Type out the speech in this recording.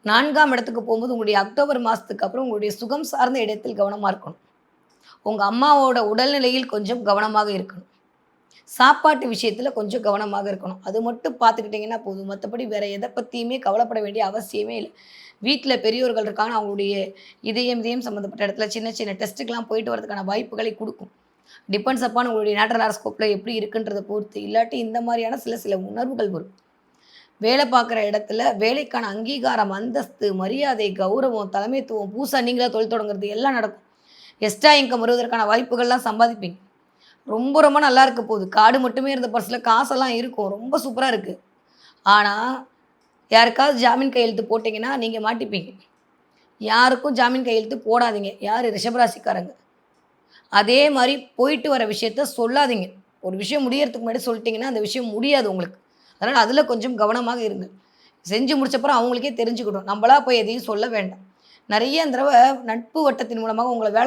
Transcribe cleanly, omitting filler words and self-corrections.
4ஆம் இடத்துக்கு போகும்போது உங்களுடைய அக்டோபர் மாதத்துக்கு அப்புறம் உங்களுடைய சுகம் சார்ந்த இடத்தில் கவனமாக இருக்கணும். உங்க அம்மாவோட உடல்நிலையில் கொஞ்சம் கவனமாக இருக்கணும். சாப்பாட்டு விஷயத்துல கொஞ்சம் கவனமாக இருக்கணும். அது மட்டும் பார்த்துக்கிட்டீங்கன்னா போதும். மத்தபடி வேற எத பத்தியுமே கவலைப்பட வேண்டிய அவசியமே இல்ல. வீட்ல பெரியோர்கள் இருக்காங்க. அவங்களுடைய இதயம் சம்மந்தப்பட்ட இடத்துல சின்ன சின்ன டெஸ்ட்டுக்குலாம் போயிட்டு வரதுக்கான வாய்ப்புகளை குடுக்கும். டிபெண்ட்ஸ் அப்பான் உங்களுடைய நேட்டல் ஹாரோஸ்கோப்ல எப்படி இருக்குன்றத பொறுத்து. இல்லாட்டி இந்த மாரியான சில சில உணர்வுகள் வரும். வேலை பார்க்குற இடத்துல வேலைக்கான அங்கீகாரம், அந்தஸ்து, மரியாதை, கௌரவம், தலைமைத்துவம், புதுசா நீங்களா தொழில் தொடங்குறது எல்லாம் நடக்கும். எக்ஸ்ட்ரா இன்கம் வருவதற்கான வாய்ப்புகள்லாம் சம்பாதிப்பீங்க. ரொம்ப ரொம்ப நல்லா இருக்க போகுது. காடு மட்டுமே இருந்த பர்ஸ்ல காசெல்லாம் இருக்கும். ரொம்ப சூப்பரா இருக்கு. ஆனா, யாருக்காவது ஜாமீன் கையெழுத்து போட்டீங்கன்னா, நீங்க மாட்டிப்பீங்க. யாருக்கும் ஜாமீன் கையெழுத்து போடாதீங்க. யாரு? ரிஷபராசிக்காரங்க. அதே மாரி போயிட்டு வர விஷயத்த சொல்லாதீங்க. ஒரு விஷயம் முடியறதுக்கு முன்னாடி சொல்ட்டீங்கன்னா, அந்த விஷயம் முடியாது உங்களுக்கு. அதனால அதில கொஞ்சம் கவனமாக இருங்க. செஞ்சு முடிச்சப்புறம் அவங்களுக்கே தெரிஞ்சுக்கட்டும். நம்பளா போய் எதையும் சொல்ல வேண்டாம். நெறைய இந்த தடவ நட்பு வட்டத்தின் மூலமாக உங்கள வேல